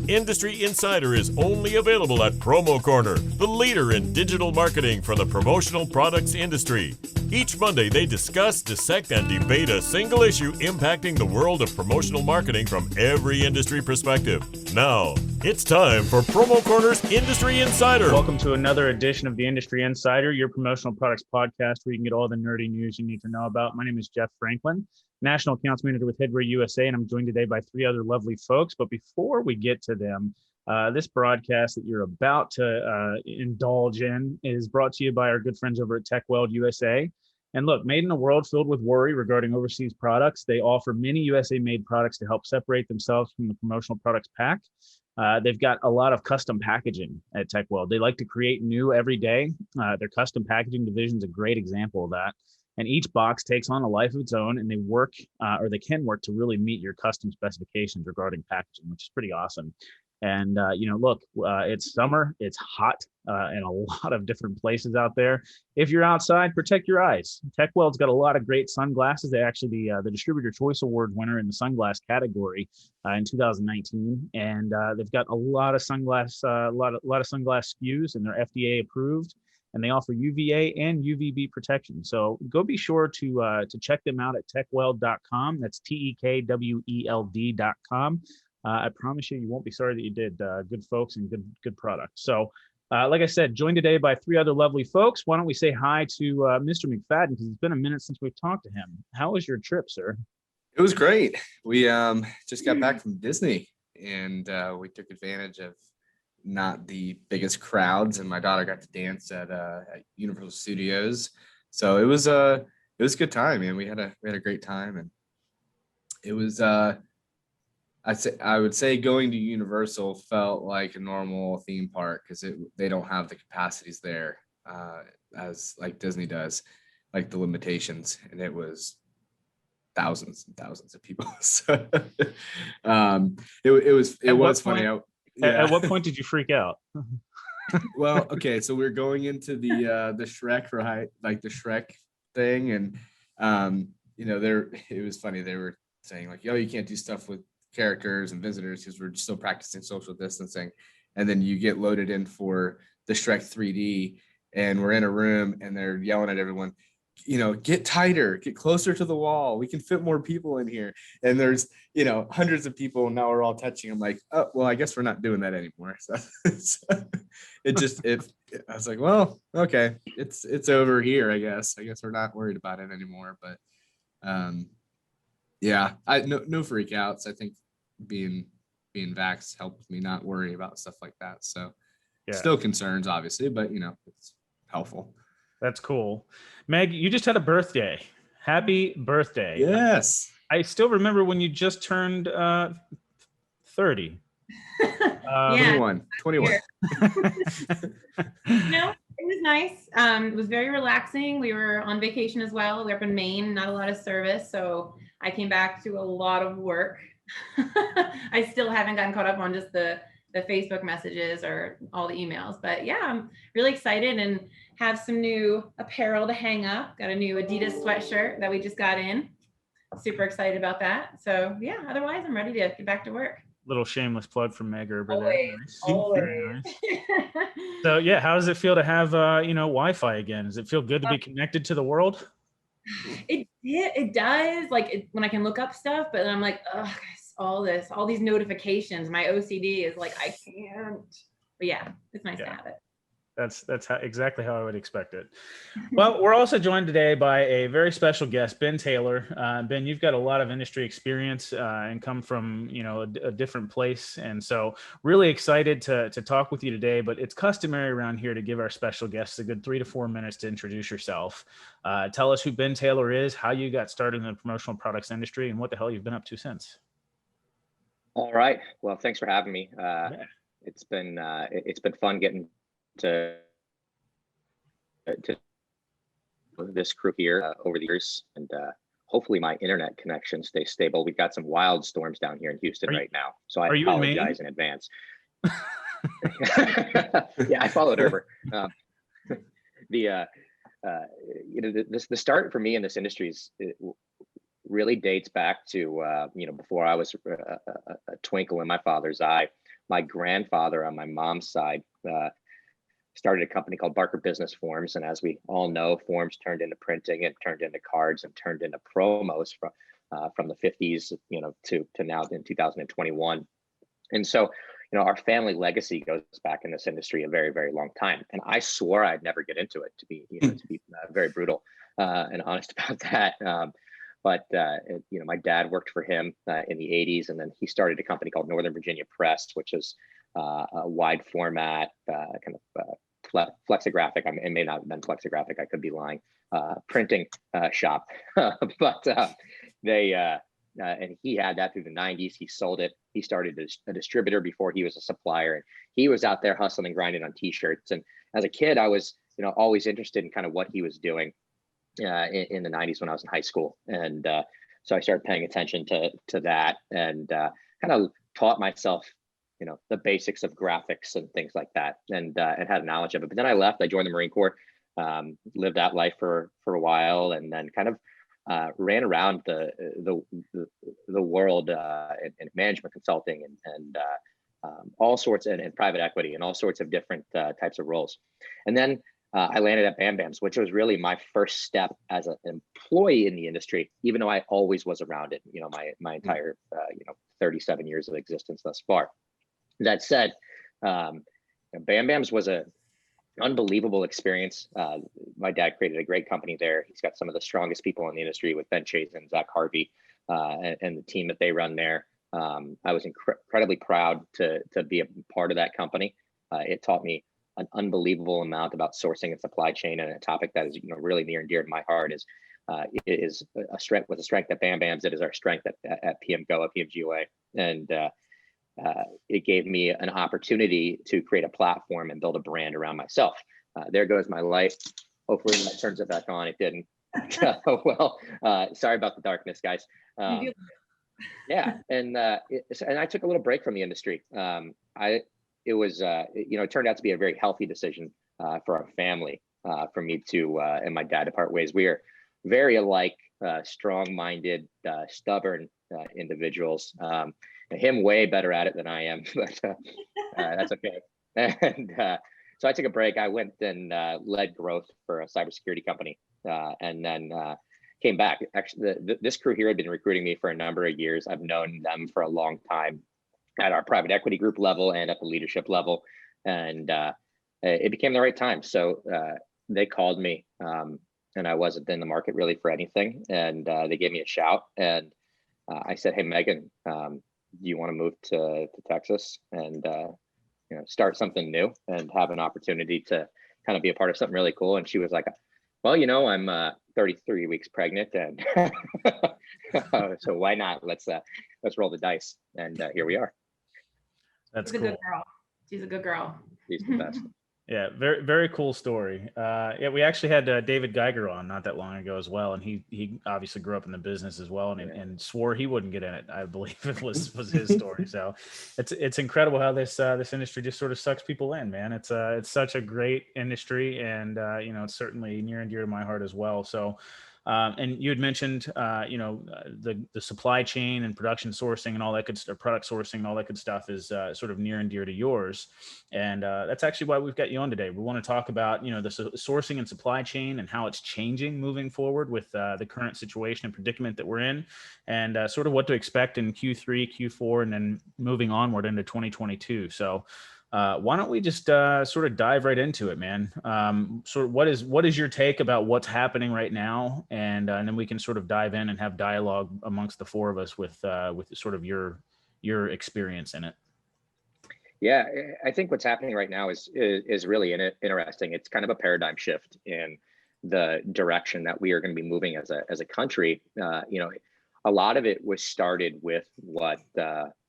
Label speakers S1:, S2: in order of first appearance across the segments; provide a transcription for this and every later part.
S1: Industry Insider is only available at Promo Corner, the leader in digital marketing for the promotional products industry. Each Monday, they discuss, dissect, and debate a single issue impacting the world of promotional marketing from every industry perspective. Now, it's time for Promo Corner's Industry Insider.
S2: Welcome to another edition of the Industry Insider, your promotional products podcast where you can get all the nerdy news you need to know about. My name is Jeff Franklin, National Accounts Manager with Headwear USA, and I'm joined today by three other lovely folks. But before we get to them, this broadcast that you're about to indulge in is brought to you by our good friends over at TechWeld USA. And look, made in a world filled with worry regarding overseas products, they offer many USA-made products to help separate themselves from the promotional products pack. They've got a lot of custom packaging at TechWeld. They like to create new every day. Their custom packaging division is a great example of that. And each box takes on a life of its own, and they work or they can work to really meet your custom specifications regarding packaging, which is pretty awesome. And, look, it's summer, it's hot in a lot of different places out there. If you're outside, protect your eyes. TechWeld's got a lot of great sunglasses. They actually the Distributor Choice Award winner in the sunglass category in 2019. And they've got a lot of sunglass, a lot of sunglass SKUs, and they're FDA approved. And they offer UVA and UVB protection. So go be sure to check them out at techweld.com. That's TEKWELD.com. I promise you won't be sorry that you did. Good folks and good product. So, like I said, joined today by three other lovely folks. Why don't we say hi to Mr. McFadden, because it's been a minute since we've talked to him. How was your trip, sir?
S3: It was great. We just got back from Disney, and we took advantage of not the biggest crowds, and my daughter got to dance at Universal Studios. So it was a good time, man. We had a great time, and it was I would say going to Universal felt like a normal theme park because they don't have the capacities there as like Disney does, like the limitations, and it was thousands and thousands of people. So it was funny.
S2: At what point did you freak out?
S3: Well, okay, so we're going into the Shrek ride, like the Shrek thing, and it was funny. They were saying like, "Yo, you can't do stuff with characters and visitors because we're still practicing social distancing." And then you get loaded in for the Shrek 3D, and we're in a room, and they're yelling at everyone, get tighter, get closer to the wall. We can fit more people in here. And there's, hundreds of people, and now we're all touching. I'm like, oh, well, I guess we're not doing that anymore. So, I was like, well, okay, it's over here, I guess. I guess we're not worried about it anymore. But no freak outs. I think being vaxxed helped me not worry about stuff like that. So still concerns, obviously, but it's helpful.
S2: That's cool. Meg, you just had a birthday. Happy birthday.
S3: Yes.
S2: I still remember when you just turned 30.
S3: 21.
S4: It was nice. It was very relaxing. We were on vacation as well. We were up in Maine, not a lot of service. So I came back to a lot of work. I still haven't gotten caught up on just the Facebook messages or all the emails. But yeah, I'm really excited and have some new apparel to hang up. Got a new Adidas sweatshirt that we just got in. Super excited about that. So yeah, otherwise I'm ready to get back to work.
S2: Little shameless plug from Meg Erber.
S4: Always.
S2: Very nice. So yeah, how does it feel to have Wi-Fi again? Does it feel good to be connected to the world?
S4: It does. Like when I can look up stuff, but then I'm like, oh, all these notifications. My OCD is like, I can't. But yeah, it's nice to have it.
S2: That's exactly how I would expect it. Well, we're also joined today by a very special guest, Ben Taylor. Ben, you've got a lot of industry experience and come from a different place, and so really excited to talk with you today. But it's customary around here to give our special guests a good 3 to 4 minutes to introduce yourself. Tell us who Ben Taylor is, how you got started in the promotional products industry, and what the hell you've been up to since.
S5: All right. Well, thanks for having me. It's been fun getting to this crew here over the years, and hopefully my internet connection stays stable. We've got some wild storms down here in Houston right now, so I apologize in advance. Yeah, I followed Erber. The start for me in this industry really dates back to before I was a twinkle in my father's eye. my grandfather on my mom's side started a company called Barker Business Forms. And as we all know, forms turned into printing and turned into cards and turned into promos from the 50s, to now in 2021. And so, our family legacy goes back in this industry a very, very long time. And I swore I'd never get into it, to be very brutal and honest about that. But my dad worked for him in the 80s, and then he started a company called Northern Virginia Press, which is a wide format kind of flexographic. I mean, it may not have been flexographic. I could be lying. Printing shop, but and he had that through the 90s. He sold it. He started a distributor before he was a supplier, and he was out there hustling and grinding on t-shirts. And as a kid, I was, always interested in kind of what he was doing in the 90s when I was in high school. And so I started paying attention to that, and kind of taught myself, the basics of graphics and things like that, and had knowledge of it. But then I left. I joined the Marine Corps, lived that life for a while, and then kind of ran around the world in management consulting and all sorts, and private equity and all sorts of different types of roles. And then I landed at Bam Bam's, which was really my first step as an employee in the industry, even though I always was around it, my entire 37 years of existence thus far. That said, Bam Bam's was a unbelievable experience. My dad created a great company there. He's got some of the strongest people in the industry with Ben Chase and Zach Harvey, and the team that they run there. I was incredibly proud to be a part of that company. It taught me an unbelievable amount about sourcing and supply chain, and a topic that is really near and dear to my heart is a strength at Bam Bam's. It is our strength at PMGOA, and it gave me an opportunity to create a platform and build a brand around myself. There goes my light. Hopefully that turns it back on. It didn't. Well, sorry about the darkness, guys. Yeah, and I took a little break from the industry. It turned out to be a very healthy decision for our family, for me to and my dad to part ways. We are very alike, strong-minded, stubborn individuals. Him way better at it than I am, but that's okay. And so I took a break. I went and led growth for a cybersecurity company, and then came back. Actually, this crew here had been recruiting me for a number of years. I've known them for a long time at our private equity group level and at the leadership level, and it became the right time. So they called me, and I wasn't in the market really for anything, and they gave me a shout, and I said, "Hey, Megan, do you want to move to Texas and start something new and have an opportunity to kind of be a part of something really cool?" And she was like, "Well, I'm 33 weeks pregnant, and so why not? Let's roll the dice." And here we are.
S2: That's
S4: She's
S2: cool.
S4: a good girl. She's a good girl.
S5: She's the best.
S2: Yeah, very, very cool story. Yeah, we actually had David Geiger on not that long ago as well, and he obviously grew up in the business as well, and swore he wouldn't get in it. I believe it was his story. So it's incredible how this industry just sort of sucks people in, man. It's such a great industry, and it's certainly near and dear to my heart as well. So. And you had mentioned, the supply chain and production sourcing and all that good stuff, product sourcing and all that good stuff is sort of near and dear to yours. And that's actually why we've got you on today. We want to talk about, the sourcing and supply chain and how it's changing moving forward with the current situation and predicament that we're in, and sort of what to expect in Q3, Q4, and then moving onward into 2022. So why don't we just sort of dive right into it, man? Sort of what is your take about what's happening right now, and then we can sort of dive in and have dialogue amongst the four of us with sort of your experience in it.
S5: Yeah, I think what's happening right now is really interesting. It's kind of a paradigm shift in the direction that we are going to be moving as a country. A lot of it was started with what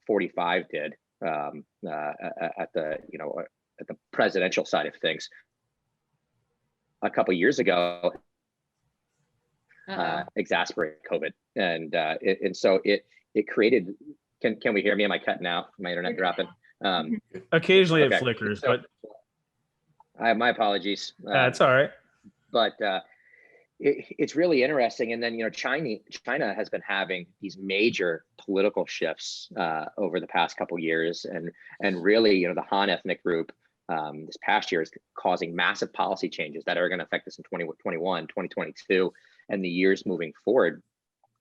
S5: 45 did. At the presidential side of things a couple of years ago, exacerbated COVID, and so it created. Can we hear me? Am I cutting out? My internet dropping?
S2: Occasionally
S5: okay.
S2: It flickers,
S5: so,
S2: but
S5: my apologies.
S2: that's all right.
S5: But It's really interesting. And then, China has been having these major political shifts over the past couple of years, and really, the Han ethnic group this past year is causing massive policy changes that are going to affect us in 2021, 2022, and the years moving forward.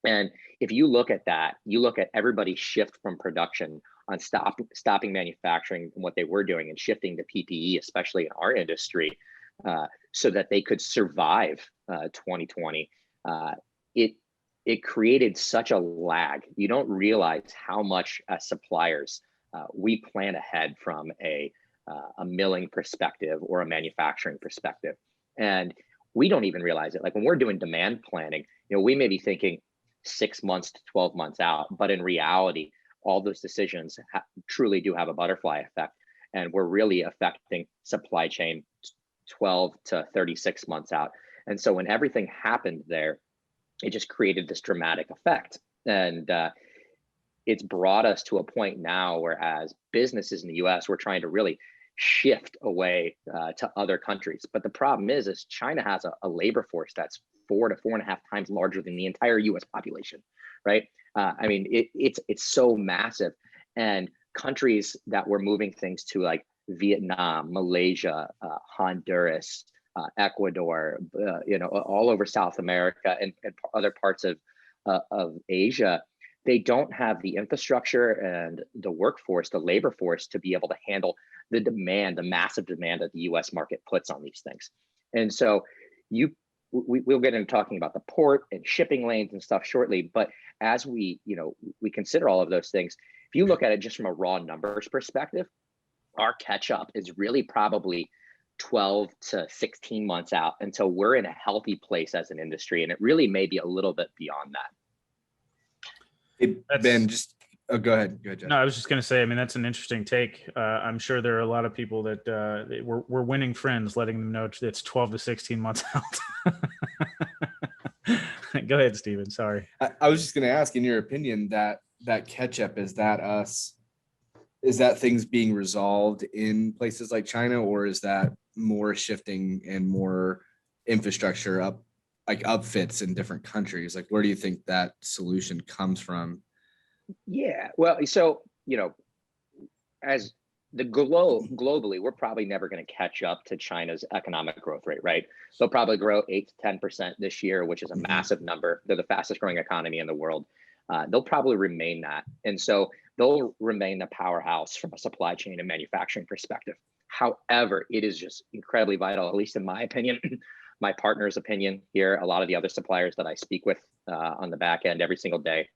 S5: And if you look at that, you look at everybody's shift from production on stopping manufacturing and what they were doing and shifting to PPE, especially in our industry, so that they could survive 2020. It created such a lag. You don't realize how much as suppliers we plan ahead from a milling perspective or a manufacturing perspective, and we don't even realize it. Like when we're doing demand planning, we may be thinking 6 months to 12 months out, but in reality, all those decisions truly do have a butterfly effect, and we're really affecting supply chain 12 to 36 months out. And so when everything happened there, it just created this dramatic effect. And it's brought us to a point now where, as businesses in the US, we're trying to really shift away to other countries. But the problem is China has a labor force that's 4 to 4.5 times larger than the entire US population, right? I mean, it's so massive. And countries that we're moving things to, like Vietnam, Malaysia, Honduras, Ecuador, all over South America and other parts of Asia, they don't have the infrastructure and the workforce, the labor force, to be able to handle the demand, the massive demand that the U.S. market puts on these things. And so we'll get into talking about the port and shipping lanes and stuff shortly. But as we consider all of those things, if you look at it just from a raw numbers perspective, our catch up is really probably 12 to 16 months out until we're in a healthy place as an industry. And it really may be a little bit beyond that.
S3: Hey, Ben, go ahead, Jeff.
S2: No, I was just going to say, I mean, that's an interesting take. I'm sure there are a lot of people that we're winning friends, letting them know it's 12 to 16 months out. Go ahead, Steven. Sorry.
S3: I was just going to ask, in your opinion, that catch up, is that things being resolved in places like China, or is that more shifting and more infrastructure upfits in different countries? Like, where do you think that solution comes from?
S5: Yeah, well, so, as the globally, we're probably never going to catch up to China's economic growth rate, right? They'll probably grow 8 to 10% this year, which is a massive number. They're the fastest growing economy in the world. They'll probably remain that. And so they'll remain the powerhouse from a supply chain and manufacturing perspective. However, it is just incredibly vital, at least in my opinion, my partner's opinion here, a lot of the other suppliers that I speak with on the back end every single day,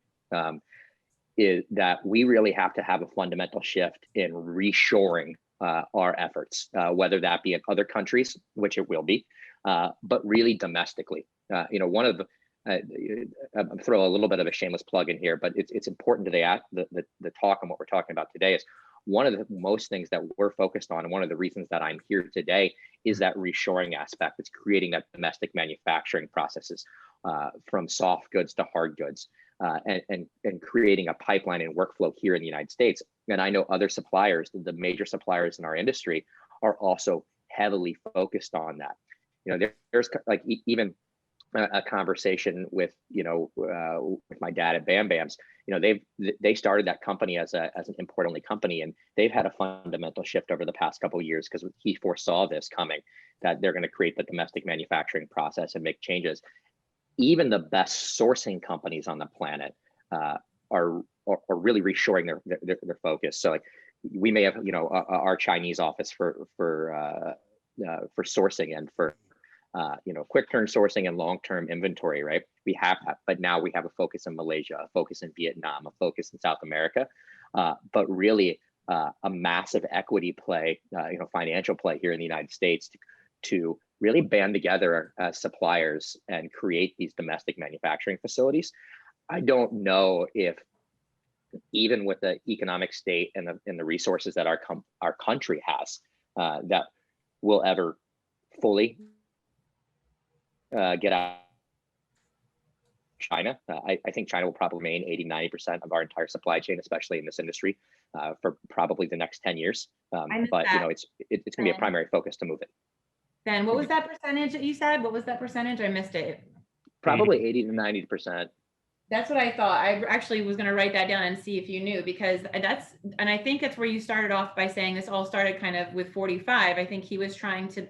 S5: is that we really have to have a fundamental shift in reshoring our efforts, whether that be in other countries, which it will be, but really domestically. One of the, I'm throw a little bit of a shameless plug in here, but it's important to the talk and what we're talking about today is one of the most things that we're focused on, and one of the reasons that I'm here today is that reshoring aspect. It's creating that domestic manufacturing processes from soft goods to hard goods. And creating a pipeline and workflow here in the United States. And I know other suppliers, the major suppliers in our industry, are also heavily focused on that. There's like even a conversation with with my dad at Bam Bams. They started that company as an import only company, and they've had a fundamental shift over the past couple of years because he foresaw this coming, that they're going to create the domestic manufacturing process and make changes. Even the best sourcing companies on the planet are really reshoring their focus. So like we may have our Chinese office for sourcing and for quick turn sourcing and long term inventory, right? We have that, but now we have a focus in Malaysia, a focus in Vietnam, a focus in South America, but really a massive equity play, financial play here in the United States to really band together as suppliers and create these domestic manufacturing facilities. I don't know if, even with the economic state and the resources that our country has, that will ever fully get out of China. I think China will probably remain 80-90% of our entire supply chain, especially in this industry, for probably the next 10 years. But it's going to be a primary focus to move it.
S4: Ben, what was that percentage that you said? What was that percentage? I missed it.
S5: Probably 80 to 90%.
S4: That's what I thought. I actually was going to write that down and see if you knew, because and I think that's where you started off by saying this all started kind of with 45. I think he was trying to,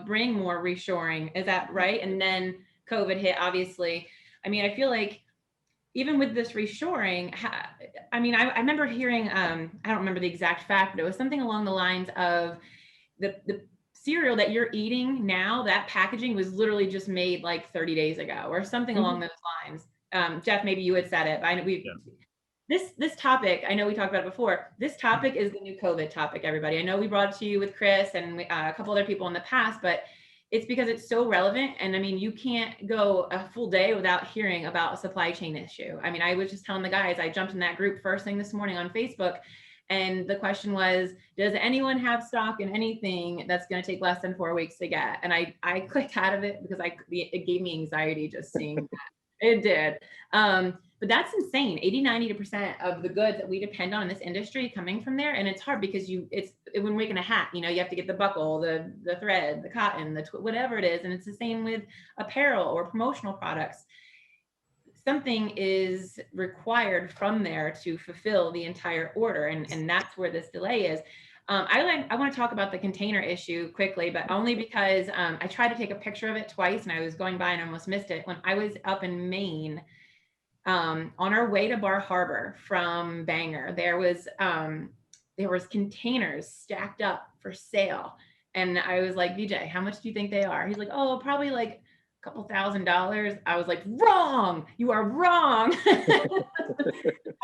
S4: bring more reshoring. Is that right? And then COVID hit, obviously. I mean, I feel like even with this reshoring, I remember hearing, I don't remember the exact fact, but it was something along the lines of the cereal that you're eating now, that packaging was literally just made like 30 days ago or something along those lines. Jeff, maybe you had said it, but I know this topic, I know we talked about it before. This topic is the new COVID topic, everybody. I know we brought it to you with Chris and a couple other people in the past, but it's because it's so relevant. And I mean, you can't go a full day without hearing about a supply chain issue. I mean, I was just telling the guys, I jumped in that group first thing this morning on Facebook, and the question was, does anyone have stock in anything that's going to take less than 4 weeks to get? And I clicked out of it because it gave me anxiety just seeing that. It did. But that's insane. 80-90% of the goods that we depend on in this industry coming from there. And it's hard because when making a hat, you have to get the buckle, the thread, the cotton, whatever it is. And it's the same with apparel or promotional products. Something is required from there to fulfill the entire order. And that's where this delay is. I want to talk about the container issue quickly, but only because I tried to take a picture of it twice and I was going by and almost missed it. When I was up in Maine, on our way to Bar Harbor from Bangor, there was containers stacked up for sale. And I was like, VJ, how much do you think they are? He's like, oh, probably like a couple $1,000s. I was like, wrong, you are wrong.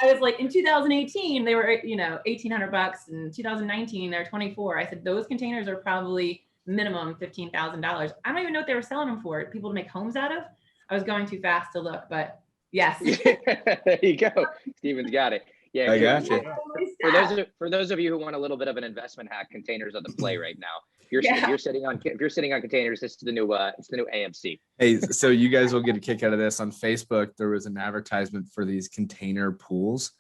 S4: I was like, in 2018, they were, $1,800. In 2019, they're 24. I said, those containers are probably minimum $15,000. I don't even know what they were selling them for. People to make homes out of. I was going too fast to look, but yes.
S5: There you go. Steven's got it. Yeah,
S3: I got you.
S5: For those of you who want a little bit of an investment hack, containers are the play right now. If you're sitting on containers, this is the new AMC.
S3: Hey, so you guys will get a kick out of this. On Facebook, there was an advertisement for these container pools,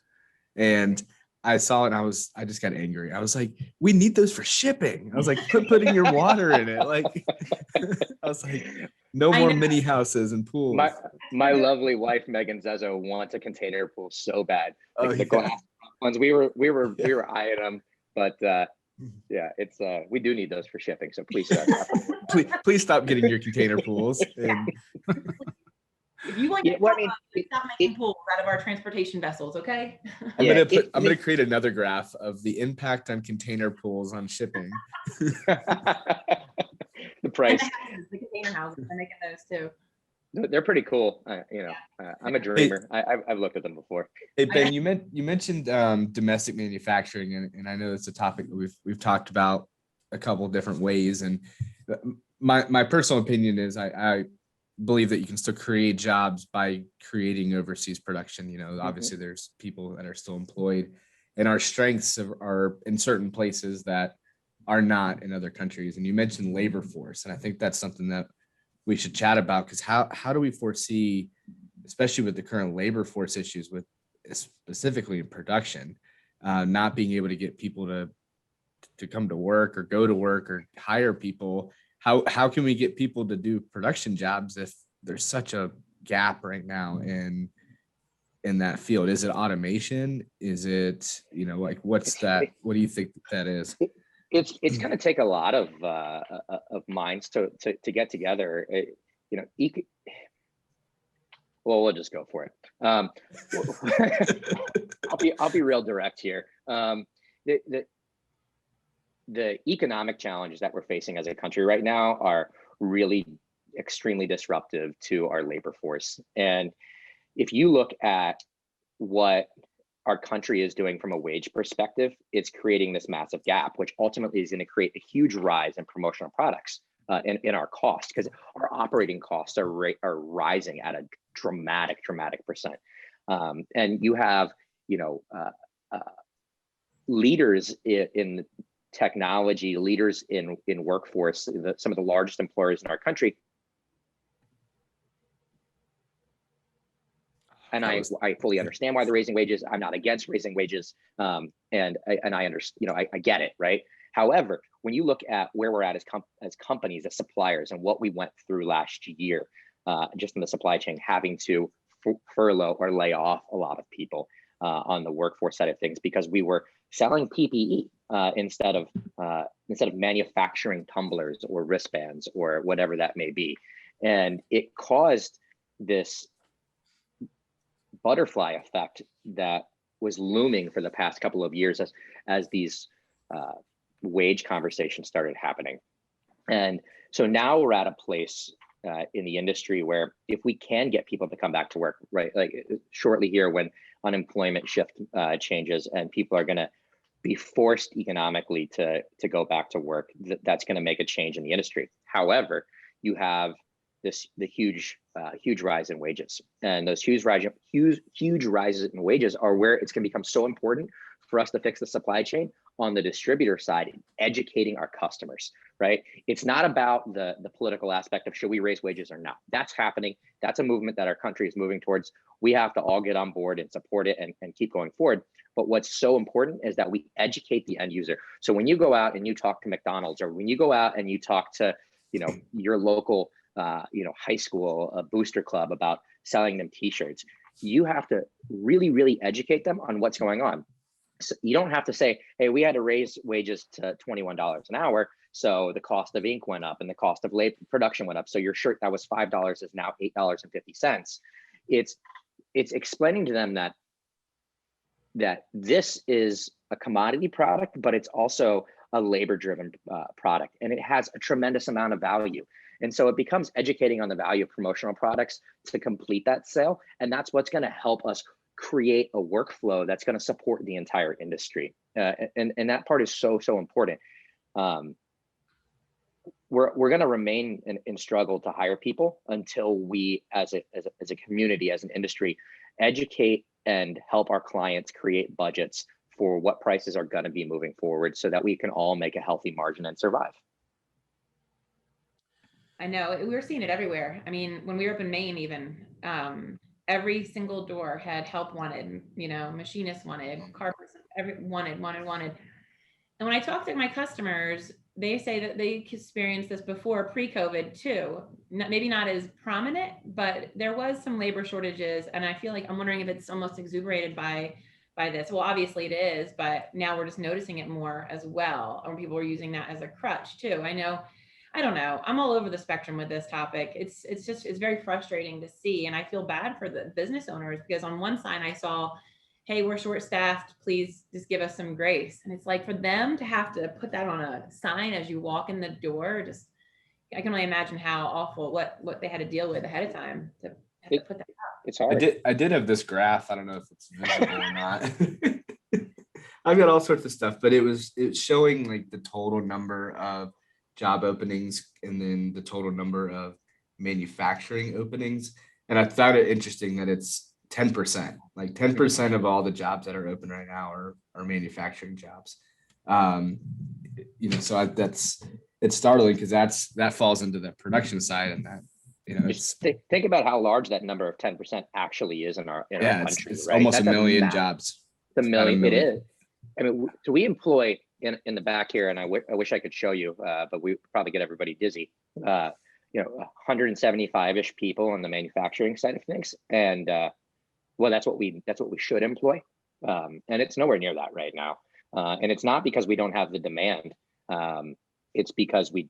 S3: and I saw it and I just got angry. I was like, we need those for shipping. I was like, putting your water in it. Like, I was like, no more mini houses and pools.
S5: My lovely wife, Megan Zezo, wants a container pool so bad. Like the glass ones, we were eyeing them, but yeah, it's we do need those for shipping. So please stop.
S3: please stop getting your container pools.
S4: If you want to stop making pools out of our transportation vessels, okay?
S3: I'm gonna create another graph of the impact on container pools on shipping.
S5: The price.
S4: And the container houses, I'm making those too.
S5: They're pretty cool. I'm a dreamer. I've looked at them before.
S3: Hey Ben, you mentioned domestic manufacturing, and I know it's a topic that we've talked about a couple of different ways. And my personal opinion is I believe that you can still create jobs by creating overseas production. Obviously there's people that are still employed, and our strengths are in certain places that are not in other countries. And you mentioned labor force, and I think that's something that we should chat about, because how do we foresee, especially with the current labor force issues with specifically in production, not being able to get people to come to work or go to work or hire people? How can we get people to do production jobs if there's such a gap right now in that field? Is it automation? Is it, what's that? What do you think that is?
S5: It's going to take a lot of minds to get together. Well, we'll just go for it. I'll be real direct here. The economic challenges that we're facing as a country right now are really extremely disruptive to our labor force. And if you look at what our country is doing from a wage perspective, it's creating this massive gap, which ultimately is going to create a huge rise in promotional products in our cost, because our operating costs are rising at a dramatic percent. And you have, leaders in technology, leaders in workforce, some of the largest employers in our country. And I fully understand why they're raising wages. I'm not against raising wages. And I understand, I get it, right? However, when you look at where we're at as companies, as suppliers, and what we went through last year, just in the supply chain, having to furlough or lay off a lot of people on the workforce side of things because we were selling PPE instead of manufacturing tumblers or wristbands or whatever that may be, and it caused this butterfly effect that was looming for the past couple of years as these wage conversations started happening. And so now we're at a place in the industry where if we can get people to come back to work, right, like shortly here when unemployment shift changes and people are going to be forced economically to go back to work, that's going to make a change in the industry. However, you have the huge rise in wages, and those huge rises in wages are where it's going to become so important for us to fix the supply chain on the distributor side, educating our customers, right? It's not about the political aspect of should we raise wages or not. That's happening. That's a movement that our country is moving towards. We have to all get on board and support it and keep going forward. But what's so important is that we educate the end user. So when you go out and you talk to McDonald's, or when you go out and you talk to, your local, high school booster club about selling them t-shirts, you have to really, really educate them on what's going on. So you don't have to say, hey, we had to raise wages to $21 an hour. So the cost of ink went up and the cost of labor production went up. So your shirt that was $5 is now $8.50. It's explaining to them that this is a commodity product, but it's also a labor-driven product, and it has a tremendous amount of value. And so it becomes educating on the value of promotional products to complete that sale. And that's what's going to help us create a workflow that's going to support the entire industry. And that part is so important. We're going to remain in struggle to hire people until we, as a community, as an industry, educate and help our clients create budgets for what prices are going to be moving forward so that we can all make a healthy margin and survive.
S4: I know, we were seeing it everywhere. I mean, when we were up in Maine, even every single door had help wanted, machinists wanted, carpenters, wanted. And when I talk to my customers, they say that they experienced this before pre-COVID too. Maybe not as prominent, but there was some labor shortages. And I feel like I'm wondering if it's almost exuberated by this. Well, obviously it is, but now we're just noticing it more as well. Or people are using that as a crutch too. I don't know. I'm all over the spectrum with this topic. It's very frustrating to see. And I feel bad for the business owners because on one side I saw, hey, we're short staffed, please just give us some grace. And it's like for them to have to put that on a sign as you walk in the door, I can only imagine how awful, what they had to deal with ahead of time to have to put that up.
S5: It's hard.
S3: I did have this graph. I don't know if it's visible or not. I've got all sorts of stuff, but it's showing like the total number of job openings and then the total number of manufacturing openings. And I thought it interesting that it's 10%, like 10% of all the jobs that are open right now are manufacturing jobs. So it's startling because that falls into the production side, and that,
S5: just think about how large that number of 10% actually is in our country.
S3: It's
S5: right?
S3: Almost
S5: That's
S3: a million jobs.
S5: It's a million. It is. I mean, so we employ in the back here, and I wish I could show you, but we probably get everybody dizzy. 175-ish people on the manufacturing side of things, and that's what we should employ, and it's nowhere near that right now. And it's not because we don't have the demand. It's because we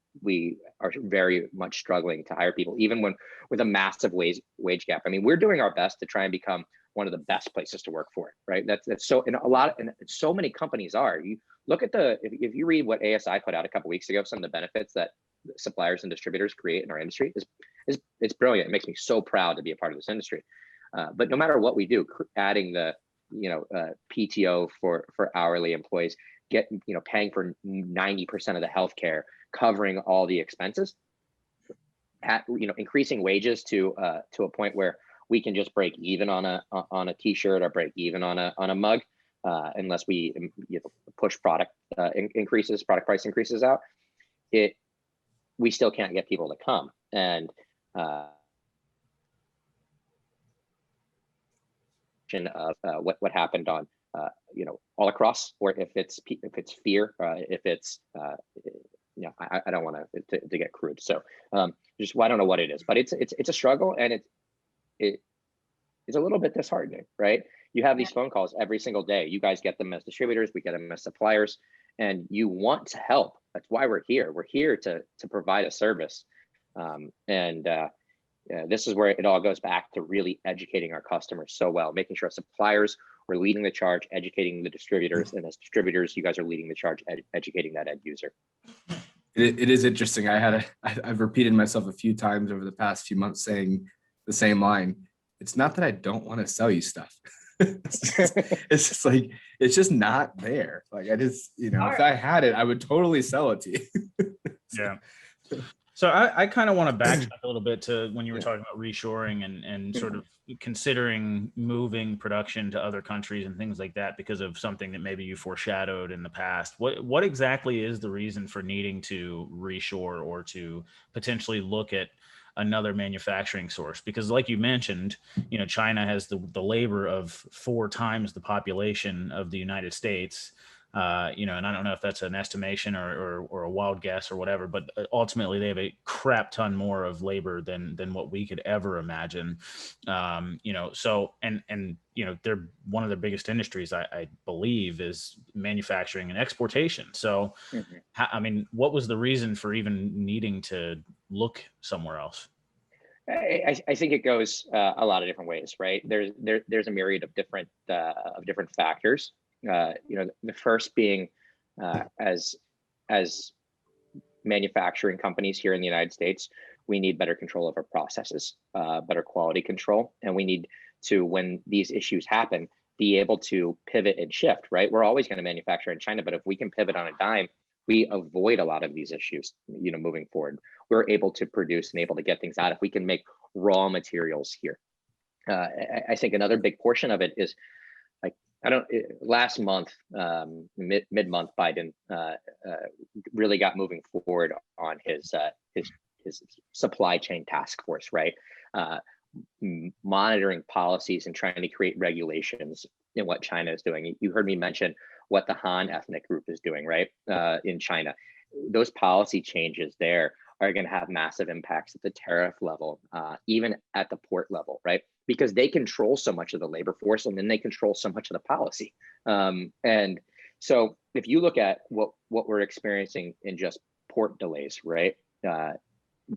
S5: are very much struggling to hire people, even with a massive wage gap. I mean, we're doing our best to try and become one of the best places to work for, right? That's so, and so many companies are. You look at if you read what ASI put out a couple weeks ago, some of the benefits that suppliers and distributors create in our industry is brilliant. It makes me so proud to be a part of this industry. But no matter what we do, adding the PTO for hourly employees, paying for 90% of the healthcare, covering all the expenses, increasing wages to a point where we can just break even on a t-shirt or break even on a mug, unless we push product price increases out. We still can't get people to come. And of what happened on all across, or if it's fear, if it's I don't want to get crude. So I don't know what it is, but it's a struggle, and it's a little bit disheartening, right? You have these phone calls every single day. You guys get them as distributors, we get them as suppliers, and you want to help. That's why we're here. We're here to provide a service, this is where it all goes back to really educating our customers so well, making sure suppliers are leading the charge, educating the distributors, and as distributors, you guys are leading the charge, educating that end user.
S3: It is interesting. I've repeated myself a few times over the past few months saying the same line. It's not that I don't want to sell you stuff. It's just like, it's just not there. Like if I had it, I would totally sell it to you.
S2: Yeah. So I kind of want to backtrack a little bit to when you were talking about reshoring and sort of considering moving production to other countries and things like that because of something that maybe you foreshadowed in the past. What exactly is the reason for needing to reshore or to potentially look at another manufacturing source? Because like you mentioned, China has the labor of 4 times the population of the United States. And I don't know if that's an estimation or a wild guess or whatever, but ultimately they have a crap ton more of labor than what we could ever imagine. So, they're one of their biggest industries, I believe, is manufacturing and exportation. So, what was the reason for even needing to look somewhere else?
S5: I think it goes a lot of different ways, right? There's a myriad of different factors. The first being as manufacturing companies here in the United States, we need better control of our processes, better quality control, and we need to, when these issues happen, be able to pivot and shift, right? We're always going to manufacture in China, but if we can pivot on a dime, we avoid a lot of these issues, moving forward. We're able to produce and able to get things out if we can make raw materials here. I think another big portion of it is, last month, mid-month, Biden really got moving forward on his supply chain task force, right? Monitoring policies and trying to create regulations in what China is doing. You heard me mention what the Han ethnic group is doing, right? In China. Those policy changes there are going to have massive impacts at the tariff level, even at the port level, right? Because they control so much of the labor force, and then they control so much of the policy. And so if you look at what we're experiencing in just port delays, right?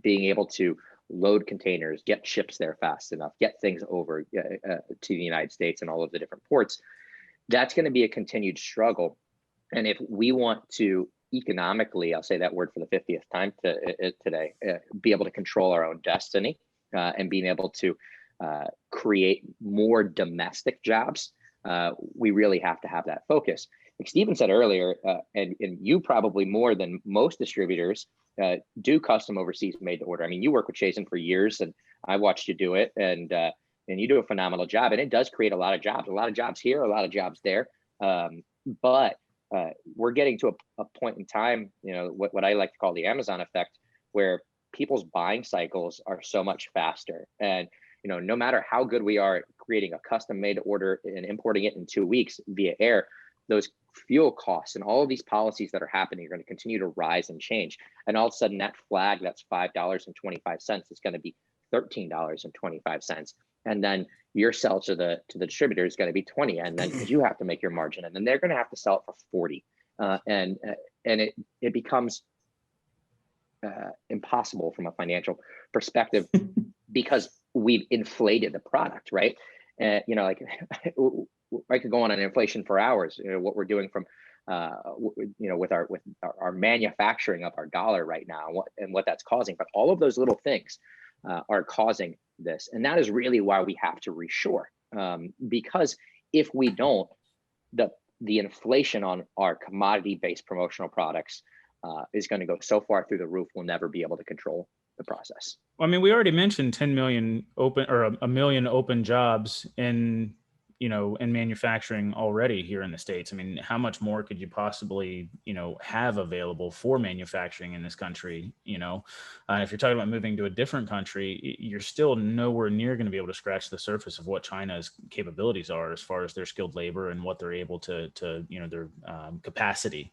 S5: Being able to load containers, get ships there fast enough, get things over to the United States and all of the different ports, that's going to be a continued struggle. And if we want to economically, I'll say that word for the 50th time today, be able to control our own destiny and being able to create more domestic jobs, we really have to have that focus. Like Stephen said earlier, and you probably more than most distributors do custom overseas made to order. I mean, you work with Chasen for years, and I watched you do it, and you do a phenomenal job, and it does create a lot of jobs here, a lot of jobs there. But we're getting to a point in time, what I like to call the Amazon effect, where people's buying cycles are so much faster. And no matter how good we are at creating a custom made order and importing it in 2 weeks via air, those fuel costs and all of these policies that are happening are going to continue to rise and change. And all of a sudden that flag that's $5.25 is going to be $13.25. And then your sell to the distributor is going to be 20, and then you have to make your margin, and then they're going to have to sell it for 40. And it becomes impossible from a financial perspective because we've inflated the product, right? And I could go on an inflation for hours. What we're doing from with our manufacturing of our dollar right now, and what that's causing. But all of those little things are causing this, and that is really why we have to reshore. Because if we don't, the inflation on our commodity-based promotional products is going to go so far through the roof, we'll never be able to control the process.
S2: Well, I mean, we already mentioned 10 million open, or a million open jobs in in manufacturing already here in the States. I mean, how much more could you possibly, have available for manufacturing in this country? If you're talking about moving to a different country, you're still nowhere near going to be able to scratch the surface of what China's capabilities are as far as their skilled labor and what they're able to their capacity.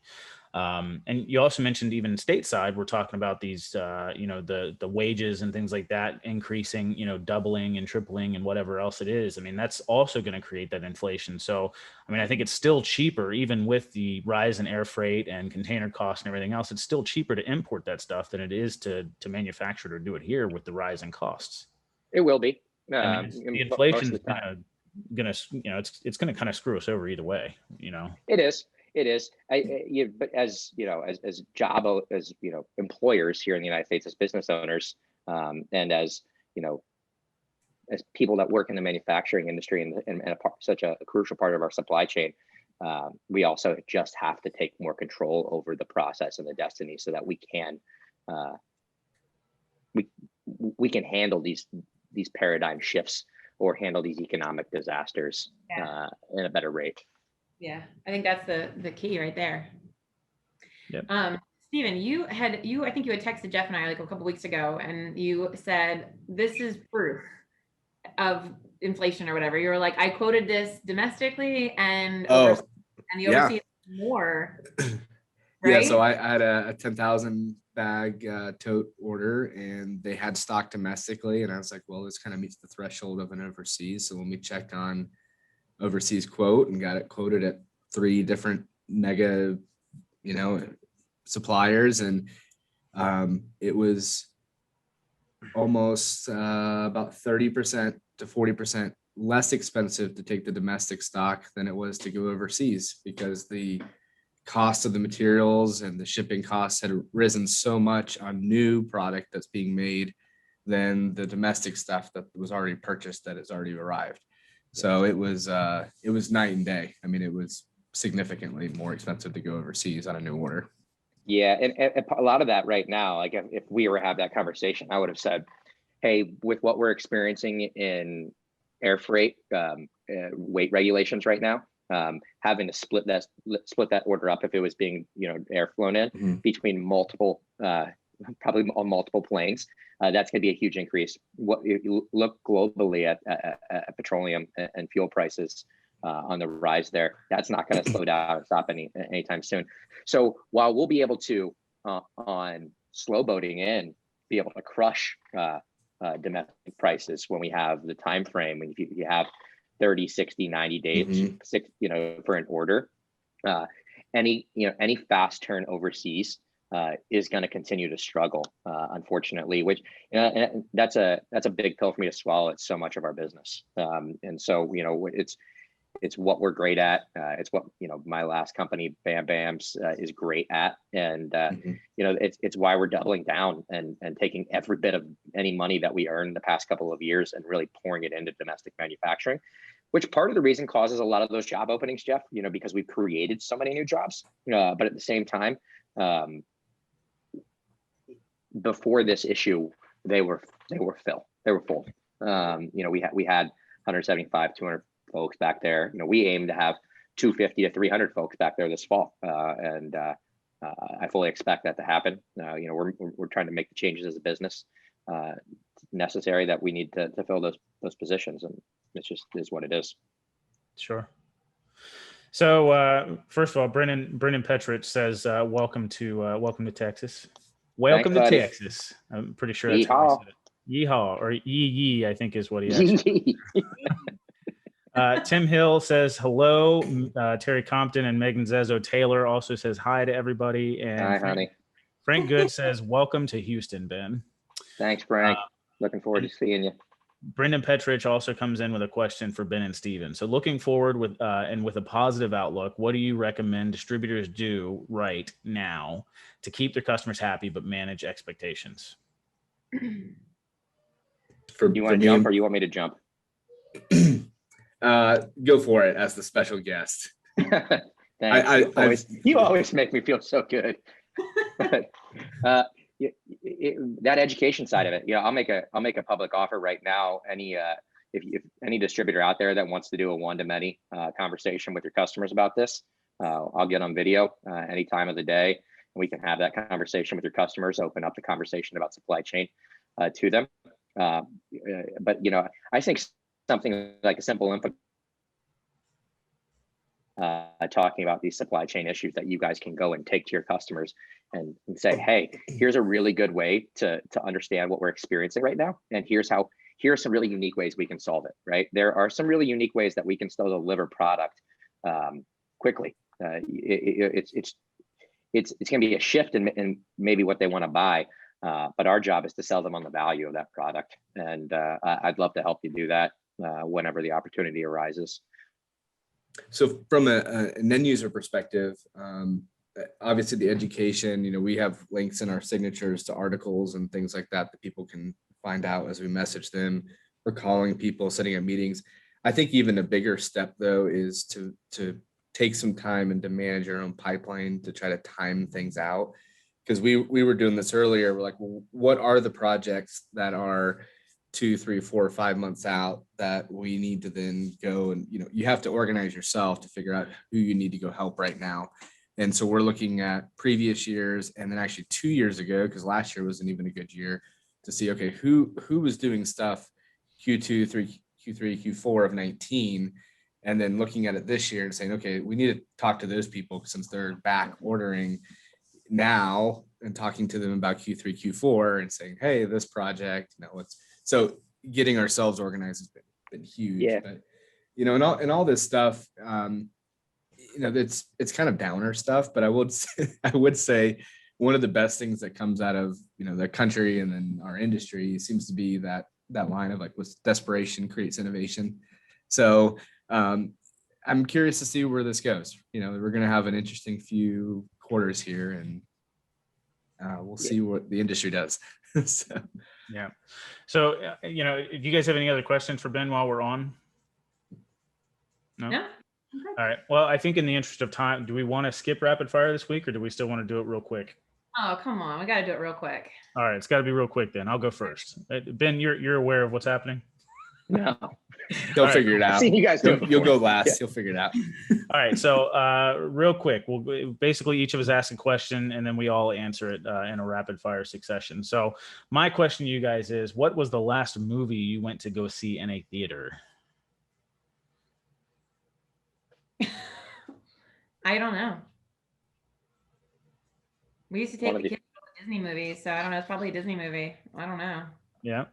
S2: And you also mentioned even stateside, we're talking about these, the wages and things like that increasing, doubling and tripling and whatever else it is. I mean, that's also going to create that inflation. So, I mean, I think it's still cheaper, even with the rise in air freight and container costs and everything else, it's still cheaper to import that stuff than it is to manufacture it or do it here with the rise in costs.
S5: It will be.
S2: I mean, the inflation is it's going to kind of screw us over either way,
S5: It is. It is. But as employers here in the United States, as business owners, and as as people that work in the manufacturing industry and such a crucial part of our supply chain, we also just have to take more control over the process and the destiny, so that we can handle these paradigm shifts or handle these economic disasters in a better rate.
S4: Yeah, I think that's the key right there.
S2: Yep.
S4: Stephen, I think you had texted Jeff and I like a couple weeks ago, and you said, this is proof of inflation or whatever. You were like, I quoted this domestically and the overseas more. Right?
S3: Yeah, so I had a 10,000 bag tote order, and they had stock domestically, and I was like, well, this kind of meets the threshold of an overseas. So when we checked on overseas quote and got it quoted at 3 different mega, suppliers, and it was almost about 30% to 40% less expensive to take the domestic stock than it was to go overseas, because the cost of the materials and the shipping costs had risen so much on new product that's being made than the domestic stuff that was already purchased, that has already arrived. So it was night and day. I mean, it was significantly more expensive to go overseas on a new order.
S5: Yeah, and a lot of that right now, like if we were to have that conversation, I would have said, hey, with what we're experiencing in air freight weight regulations right now, having to split that order up if it was being air flown in between multiple probably on multiple planes, that's going to be a huge increase. What you look globally at petroleum and fuel prices on the rise there, that's not going to slow down or stop anytime soon. So while we'll be able to on slow boating in, be able to crush domestic prices when we have the time frame, when you have 30, 60, 90 days, for an order, any fast turn overseas is going to continue to struggle, unfortunately, which and that's a big pill for me to swallow. It's so much of our business. And so, it's what we're great at. It's what, my last company, Bam Bams, is great at. And, it's why we're doubling down and taking every bit of any money that we earned the past couple of years and really pouring it into domestic manufacturing, which part of the reason causes a lot of those job openings, Jeff, because we've created so many new jobs. But at the same time, before this issue, they were full. We had 175, 200 folks back there. We aim to have 250 to 300 folks back there this fall, and I fully expect that to happen. We're trying to make the changes as a business necessary that we need to fill those positions, and it's just is what it is.
S2: Sure. So first of all, Brennan Petrich says, welcome to Texas. Welcome to Texas. I'm pretty sure that's how he said it. Yeehaw, or yee, I think is what he actually Tim Hill says hello. Terry Compton and Megan Zezo Taylor also says hi to everybody. And
S5: hi, honey.
S2: Frank Good says welcome to Houston, Ben.
S5: Thanks, Frank. Looking forward to seeing you.
S2: Brendan Petrich also comes in with a question for Ben and Steven. So looking forward with a positive outlook, what do you recommend distributors do right now to keep their customers happy but manage expectations?
S5: You want to jump or you want me to jump?
S3: Go for it as the special guest.
S5: Thanks. You always make me feel so good. That education side of it, I'll make a public offer right now. Any if any distributor out there that wants to do a one-to-many conversation with your customers about this, I'll get on video any time of the day, and we can have that conversation with your customers, open up the conversation about supply chain to them. But I think something like a simple info talking about these supply chain issues that you guys can go and take to your customers and say, hey, here's a really good way to understand what we're experiencing right now, and here are some really unique ways we can solve it. Right, there are some really unique ways that we can still deliver product quickly. It's going to be a shift in maybe what they want to buy, but our job is to sell them on the value of that product, and I'd love to help you do that whenever the opportunity arises.
S3: So from an end user perspective, obviously the education, we have links in our signatures to articles and things like that people can find out as we message them. We're calling people, setting up meetings. I think even a bigger step though is to take some time and to manage your own pipeline to try to time things out. Because we were doing this earlier. We're like, well, what are the projects that are 2, 3, 4, 5 months out that we need to then go and, you have to organize yourself to figure out who you need to go help right now. And so we're looking at previous years and then actually 2 years ago, because last year wasn't even a good year, to see, okay, who was doing stuff Q2, Q3, Q4 of 19, and then looking at it this year and saying, okay, we need to talk to those people since they're back ordering now, and talking to them about Q3, Q4 and saying, hey, this project, so getting ourselves organized has been huge.
S5: Yeah.
S3: But and all this stuff, it's kind of downer stuff, but I would say one of the best things that comes out of the country and then our industry seems to be that line of like, with desperation creates innovation. So I'm curious to see where this goes. We're going to have an interesting few quarters here, and we'll see what the industry does. So.
S2: Yeah. So, do you guys have any other questions for Ben while we're on? No?
S4: No?
S2: All right. Well, I think in the interest of time, do we want to skip rapid fire this week, or do we still want to do it real quick?
S4: Oh, come on. We got to do it real quick.
S2: All right. It's got to be real quick then. I'll go first. Ben, you're aware of what's happening?
S5: No.
S3: He'll figure it out.
S5: I've seen you guys do it
S3: You'll go
S5: before.
S3: last.
S5: Yeah.
S3: He'll figure it out.
S2: All right. So real quick, we'll basically each of us ask a question and then we all answer it in a rapid fire succession. So my question to you guys is, what was the last movie you went to go see in a theater?
S4: I don't know. We used to take the kids to Disney movies, so I don't know. It's probably a Disney movie. I don't know.
S2: Yeah.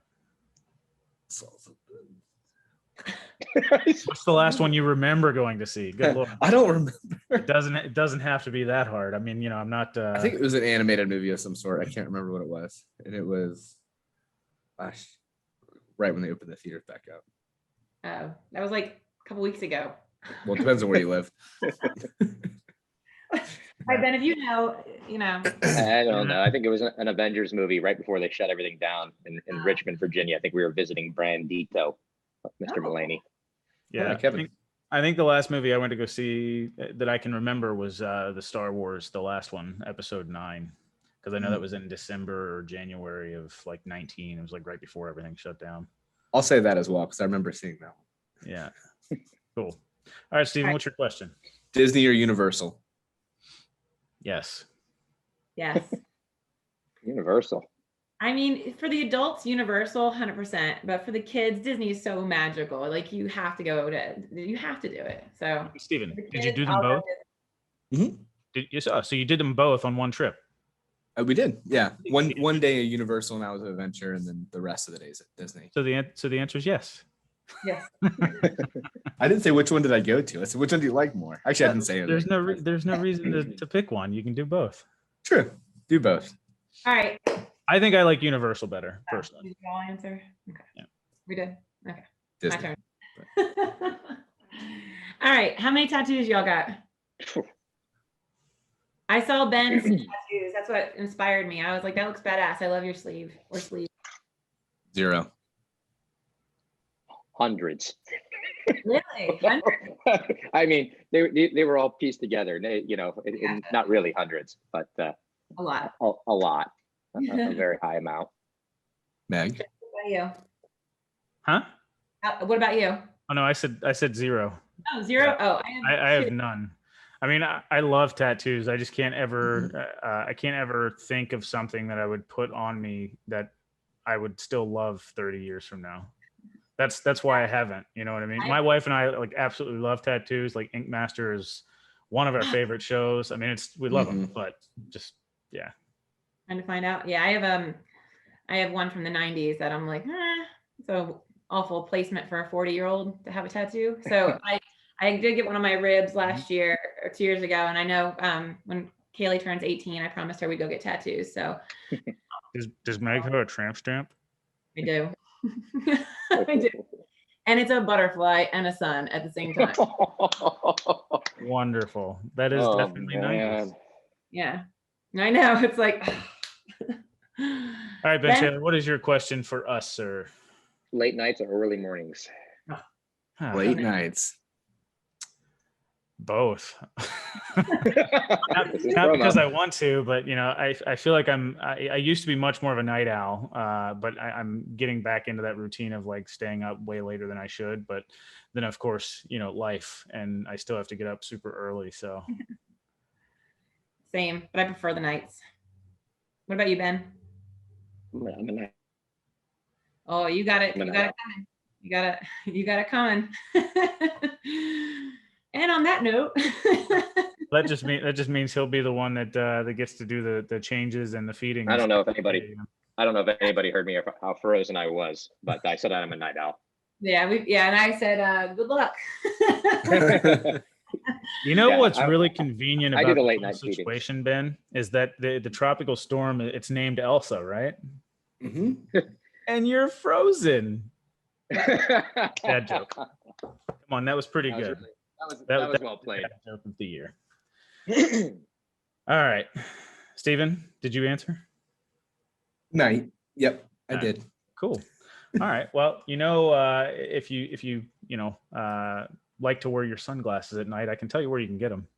S2: What's the last one you remember going to see? Good Lord.
S3: I don't remember.
S2: It doesn't have to be that hard. I mean, I'm not.
S3: I think it was an animated movie of some sort. I can't remember what it was, and it was, gosh, right when they opened the theaters back up.
S4: Oh, that was like a couple weeks ago.
S3: Well, it depends on where you live.
S4: All right, Ben, if you know.
S5: I don't know. I think it was an Avengers movie right before they shut everything down in Richmond, Virginia. I think we were visiting Brian Dito, Mr. Mulaney.
S2: Yeah,
S3: Kevin.
S2: I think the last movie I went to go see that I can remember was the Star Wars, the last one, Episode 9, because I know that was in December or January of like 19. It was like right before everything shut down.
S3: I'll say that as well because I remember seeing that one.
S2: Yeah, cool. All right, Steven, what's your question?
S3: Disney or Universal?
S2: Yes.
S4: Yes.
S5: Universal.
S4: I mean, for the adults, Universal, 100%. But for the kids, Disney is so magical. Like you have to do it. So,
S2: Steven, did you do them both?
S3: Mm-hmm.
S2: So you did them both on one trip?
S3: We did. Yeah. One day at Universal and I was at Adventure, and then the rest of the days at Disney.
S2: So the answer is yes.
S4: Yes.
S3: I didn't say which one did I go to. I said, which one do you like more? Actually, I didn't say it.
S2: There's no reason to pick one. You can do both.
S3: True. Do both.
S4: All right.
S2: I think I like Universal better, personally.
S4: Did you all answer? Okay.
S2: Yeah.
S4: We did. Okay.
S3: Disney.
S4: My turn. All right. How many tattoos y'all got? I saw Ben's tattoos. That's what inspired me. I was like, that looks badass. I love your sleeve or sleeve.
S3: 0.
S5: Hundreds.
S4: Really? Hundreds?
S5: I mean, they were all pieced together. Not really hundreds, but
S4: a lot.
S5: A lot. A very high amount.
S3: Meg?
S4: What about you?
S2: Huh?
S4: What about you?
S2: Oh no, I said 0.
S4: Oh, 0. Oh,
S2: I have
S4: two.
S2: none. I mean, I love tattoos. I just can't ever, I can't ever think of something that I would put on me that I would still love 30 years from now. That's why I haven't. You know what I mean? My wife and I like absolutely love tattoos. Like Ink Master is one of our favorite shows. I mean, we love them, but just yeah.
S4: Trying to find out. Yeah, I have one from the 90s that I'm like, so awful placement for a 40-year-old to have a tattoo. So I did get one on my ribs last year or 2 years ago, and I know when Kaylee turns 18, I promised her we'd go get tattoos. So
S2: does Meg have a tramp stamp?
S4: I do. I do. And it's a butterfly and a sun at the same time.
S2: Wonderful. That is definitely nice.
S4: Yeah. I know. It's like
S2: all right, Ben Taylor, what is your question for us, sir?
S5: Late nights or early mornings?
S3: Late nights.
S2: Both. not because I want to, but I feel like I used to be much more of a night owl, but I'm getting back into that routine of like staying up way later than I should. But then of course, life, and I still have to get up super early. So
S4: same, but I prefer the nights. What about you, Ben?
S5: I'm a night.
S4: Oh, you got it. You got it coming. You got it coming. And on that note,
S2: that just means he'll be the one that gets to do the changes and the feeding.
S5: I don't know if anybody heard me or how frozen I was, but I said I'm a night owl.
S4: Yeah, and I said good luck.
S2: What's really convenient about
S5: the late night
S2: situation, Ben, is that the tropical storm, it's named Elsa, right?
S3: Mm-hmm.
S2: And you're frozen. Bad joke. Come on, that was pretty good.
S5: That was well played.
S2: Joke of the year. All right, Steven, did you answer?
S3: Night. Yep, I did.
S2: Cool. All right. Well, if you like to wear your sunglasses at night, I can tell you where you can get them.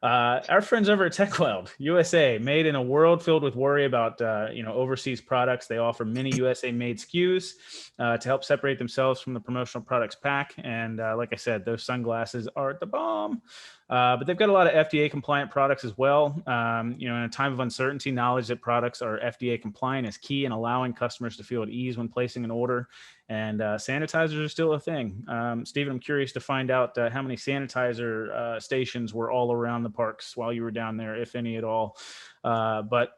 S2: Our friends over at TechWeld USA, made in a world filled with worry about overseas products. They offer many USA made SKUs to help separate themselves from the promotional products pack. And like I said, those sunglasses are the bomb. But they've got a lot of FDA compliant products as well. In a time of uncertainty, knowledge that products are FDA compliant is key in allowing customers to feel at ease when placing an order. And sanitizers are still a thing. Steven, I'm curious to find out how many sanitizer stations were all around the parks while you were down there, if any at all. But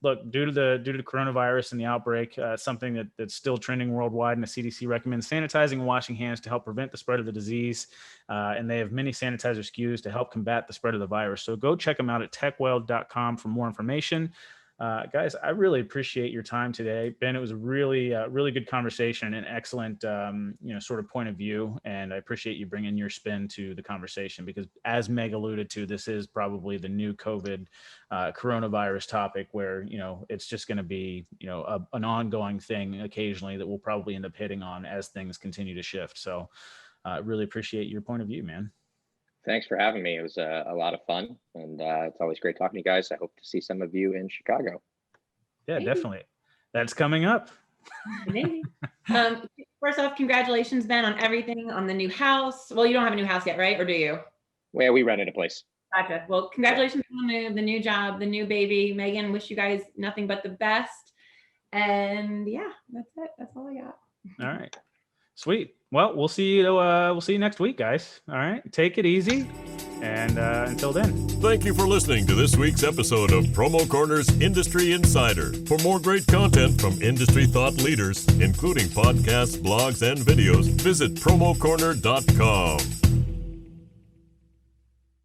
S2: look, due to the coronavirus and the outbreak, something that's still trending worldwide, and the CDC recommends sanitizing and washing hands to help prevent the spread of the disease. And they have many sanitizer SKUs to help combat the spread of the virus. So go check them out at techweld.com for more information. Guys, I really appreciate your time today. Ben, it was a really good conversation and excellent, sort of point of view. And I appreciate you bringing your spin to the conversation, because as Meg alluded to, this is probably the new COVID coronavirus topic where, it's just going to be, an ongoing thing occasionally that we'll probably end up hitting on as things continue to shift. So I really appreciate your point of view, man.
S5: Thanks for having me. It was a lot of fun, and it's always great talking to you guys. I hope to see some of you in Chicago.
S2: Yeah, definitely. That's coming up.
S4: Maybe. First off, congratulations, Ben, on everything, on the new house. Well, you don't have a new house yet, right? Or do you?
S5: Well, we rented a place.
S4: Gotcha. Well, congratulations on the new job, the new baby. Megan, wish you guys nothing but the best. And yeah, that's it. That's all I got.
S2: All right. Sweet. Well, we'll see you next week, guys. All right. Take it easy. And until then.
S1: Thank you for listening to this week's episode of Promo Corner's Industry Insider. For more great content from industry thought leaders, including podcasts, blogs, and videos, visit promocorner.com.